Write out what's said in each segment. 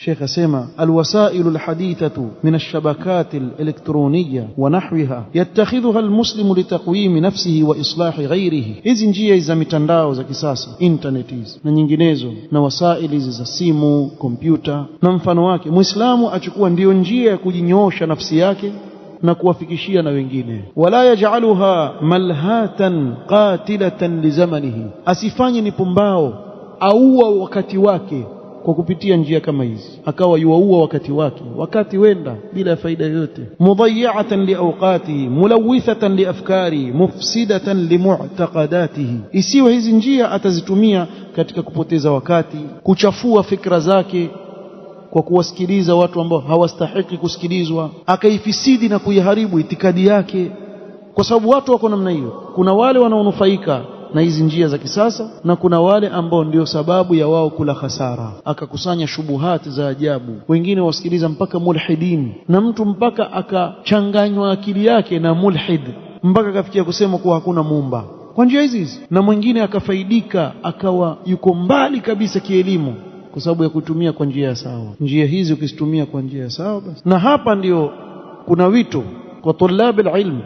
Sheikh asema alwasailu alhadithatu min alshabakat alelektroniya wa nahwiha yattakhidhuha almuslimu litaqwim nafsihi wa islahi ghayrihi. Hizi njia za mitandao za kisasa, internet hizi na nyinginezo, na wasaili za simu, kompyuta na mfano wake, muislamu achukua ndio njia ya kujinyoosha nafsi yake na kuwafikishia na wengine. Wala yaj'aluha malhatan qatilatan lizamanihi, asifanye ni pumbao auwa wakati wake kwa kupitia njia kama hizi, akawa yuaua wakati wake, wakati wenda bila faida yoyote. Mudayyi'atan liawqatihi mulawithatan liafkari mufsidatan limu'taqadatihi, isiwe hizi njia atazitumia katika kupoteza wakati, kuchafua fikra zake kwa kuwasikiliza watu ambao hawastahiki kusikilizwa, akaifisidi na kuiharibu itikadi yake. Kwa sababu watu wako namna hiyo, kuna wale wanaonufaika na hizi njia za kisasa na kuna wale ambao ndio sababu ya wao kula hasara. Akakusanya shubuhati za ajabu, wengine wasikiliza mpaka mulhidin, na mtu mpaka akachanganywa akili yake na mulhid mpaka akafikia kusema kuwa hakuna muumba kwa njia hizi, na mwingine akafaidika akawa yuko mbali kabisa kielimu kwa sababu ya kutumia kwa njia sawa. Njia hizi ukizitumia kwa njia sawa basi. Na hapa ndio kuna wito kwa tulabil ilm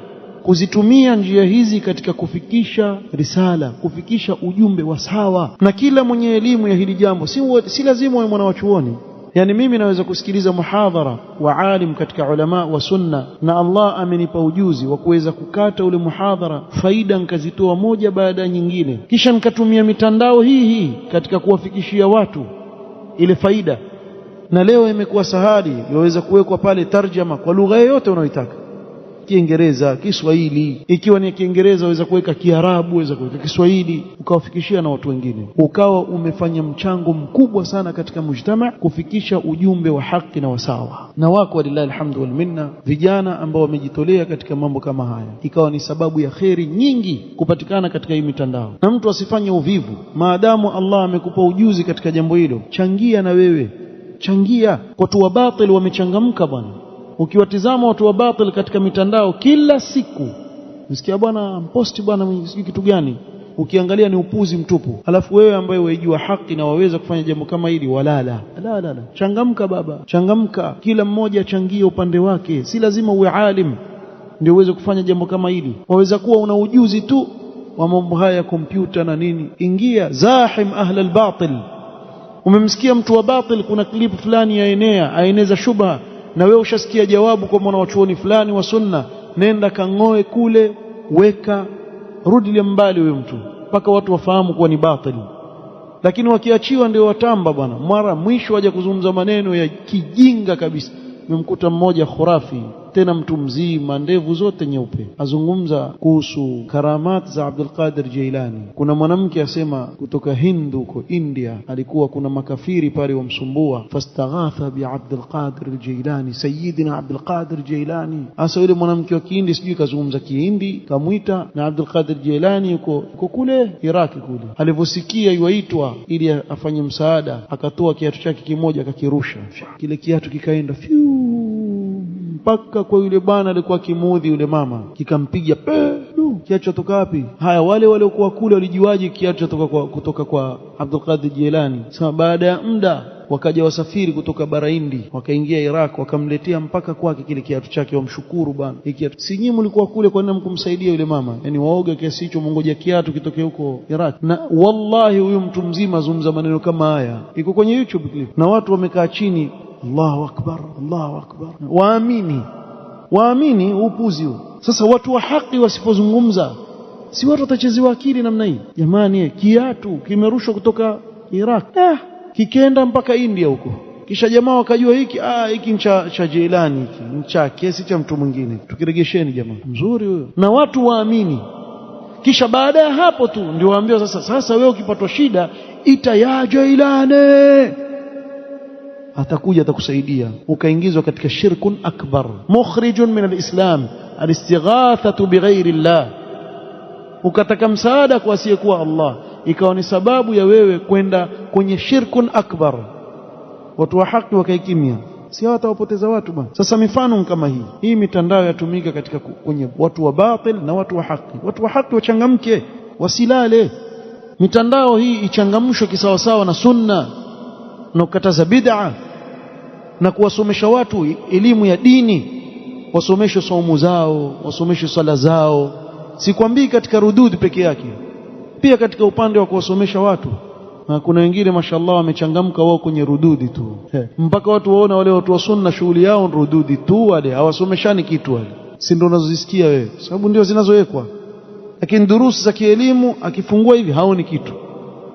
kuzitumia njia hizi katika kufikisha risala, kufikisha ujumbe wa sawa. Na kila mwenye elimu ya hili jambo, si lazima awe mwana wa chuoni. Yani mimi naweza kusikiliza muhadhara wa alim katika ulama wa sunna, na Allah amenipa ujuzi wa kuweza kukata ule muhadhara, faida nikazitoa moja baada ya nyingine, kisha nikatumia mitandao hii katika kuwafikishia watu ile faida. Na leo imekuwa sahali, yaweza kuwekwa pale tarjama kwa lugha yoyote unayotaka, Kiingereza, Kiswahili. Ikiwa ni Kiingereza waweza kuweka Kiarabu, waweza kuweka Kiswahili, ukawafikishia na watu wengine, ukawa umefanya mchango mkubwa sana katika mujtama kufikisha ujumbe wa haki na wasawa. Na wako walillahi alhamdu wal minna vijana ambao wamejitolea katika mambo kama haya, ikawa ni sababu ya kheri nyingi kupatikana katika hii mitandao. Na mtu asifanye uvivu, maadamu Allah amekupa ujuzi katika jambo hilo, changia na wewe, changia. Watu wa batil wamechangamka bwana. Ukiwatizama watu wa batil katika mitandao kila siku, msikia bwana posti bwana sijui kitu gani, ukiangalia ni upuzi mtupu. Alafu wewe ambaye waijua haki na waweza kufanya jambo kama hili, walala. La. Changamka baba, changamka. Kila mmoja achangie upande wake, si lazima uwe alim ndio uweze kufanya jambo kama hili. Waweza kuwa una ujuzi tu wa mambo haya ya kompyuta na nini, ingia zahim ahla albatil. Umemsikia mtu wa batil, kuna clip fulani aeneza shubha, na wewe ushasikia jawabu kwa mwana wa chuoni fulani wa sunna, nenda kangoe kule, weka, rudi mbali huyo mtu mpaka watu wafahamu kuwa ni batili. Lakini wakiachiwa ndio watamba bwana, mara mwisho waje kuzungumza maneno ya kijinga kabisa. Nimemkuta mmoja khurafi, tena mtu mzima, ndevu zote nyeupe, azungumza kuhusu karamat za Abdul Qadir Jailani. Kuna mwanamke asema kutoka Hindu huko India, alikuwa kuna makafiri pale wamsumbua, fastaghatha bi Abdul Qadir Jailani, sayyidina Abdul Qadir Jailani. Asa yule mwanamke wa Kihindi sijui kazungumza Kihindi, kamuita, na Abdul Qadir Jailani yuko kule Iraki kule. Alivyosikia yuaitwa ili afanye msaada, akatoa kiatu chake kimoja akakirusha, kile kiatu kikaenda mpaka kwa yule bwana alikuwa kimuudhi yule mama, kikampiga kiatu toka wapi? Haya, wale waliokuwa kule walijiwaje kiatu kutoka kwa Abdul Qadir Jilani? Sasa baada ya muda wakaja wasafiri kutoka bara Hindi, wakaingia Iraq, wakamletea mpaka kwake kile kiatu chake, wamshukuru bwana, hiki kiatu si nyinyi mlikuwa kule, kwa nini mkumsaidia yule mama? Yani waoga kiasi hicho, mongoja kiatu kitoke huko Iraq. Na wallahi huyu mtu mzima azungumza maneno kama haya, iko kwenye YouTube clip, na watu wamekaa chini, Allahu akbar, Allahu akbar, waamini upuzi huo. Sasa watu wa haki wasipozungumza, si watu watachezewa akili namna hii? Jamani, kiatu kimerushwa kutoka Iraq, kikenda mpaka India huko, kisha jamaa wakajua hiki cha Jilani, hiki ni chake, si cha mtu mwingine, tukiregesheni jamaa mzuri huyo, na watu waamini. Kisha baada ya hapo tu ndio waambiwa sasa wewe ukipatwa shida ita ya Jilani, atakuja atakusaidia. Ukaingizwa katika shirkun akbar mukhrijun min alislam, alistighathatu bighairi Allah, ukataka msaada kwa asiyekuwa Allah, ikawa ni sababu ya wewe kwenda kwenye shirkun akbar. Watu wa haki wakaikimia, si watawapoteza watu bwana. Sasa mifano kama hii mitandao yatumika katika kwenye watu wa batil na watu wa haki. Watu wa haki wachangamke, wasilale. Mitandao hii ichangamshwe kisawasawa na sunna na kukataza bid'a. na kuwasomesha watu elimu ya dini, wasomeshe saumu zao, wasomeshe sala zao. Sikwambii katika rududi peke yake, pia katika upande wa kuwasomesha watu. Na kuna wengine mashallah wamechangamka wao kwenye rududi tu, mpaka watu waona wale watu wa sunna shughuli yao rududi tu, wale hawasomeshani kitu wale. Si ndio unazozisikia wewe, sababu ndio zinazowekwa. Lakini durusi za kielimu akifungua hivi haoni kitu.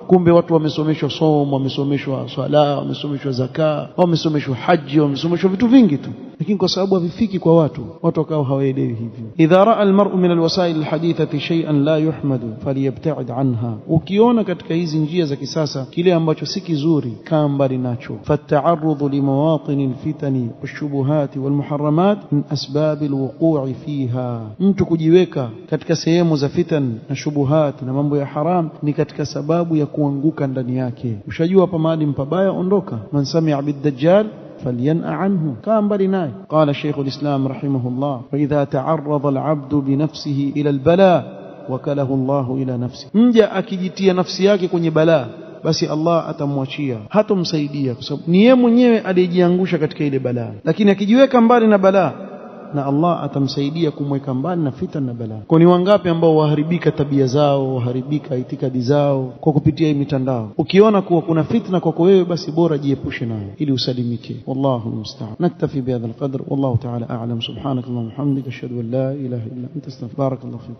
Kumbe watu wamesomeshwa somo, wamesomeshwa swala, wamesomeshwa zaka, wamesomeshwa haji, wamesomeshwa vitu vingi tu, lakini kwa sababu havifiki kwa watu wakao hawaelewi hivyo. Idha raa almar'u min alwasail alhadithati shay'an la yuhmadu falyabta'id anha, ukiona katika hizi njia za kisasa kile ambacho si kizuri, kaa mbali nacho. Fatta'arrudhu limawatin alfitani washubuhati walmuharramat min asbab alwuqu'i fiha, mtu kujiweka katika sehemu za fitan na shubuhat na mambo ya haram ni katika sababu ya kuanguka ndani yake. Ushajua hapa mahali mpabaya, ondoka. Man sami'a bid-dajjal فلينأ عنه، كان برناي. قال شيخ الإسلام رحمه الله: وإذا تعرض العبد بنفسه إلى البلاء وكله الله إلى نفسه. mja akijitia nafsi yake kwenye balaa, basi Allah atamwachia, hatomsaidia, kwa sababu ni yeye mwenyewe aliyejiangusha katika ile balaa. Lakini akijiweka mbali na balaa, na Allah atamsaidia kumweka mbali na fitna na balaa. Kwa ni wangapi ambao waharibika tabia zao, waharibika itikadi zao kwa kupitia hii mitandao? Ukiona kuwa kuna fitna kwako wewe, basi bora jiepushe nayo ili usalimike. Wallahu musta'an. Naktafi bihadha alqadr, wallahu ta'ala a'lam. Subhanakallahumma wa bihamdika ashhadu an la ilaha illa anta astaghfiruka wa atubu ilaik.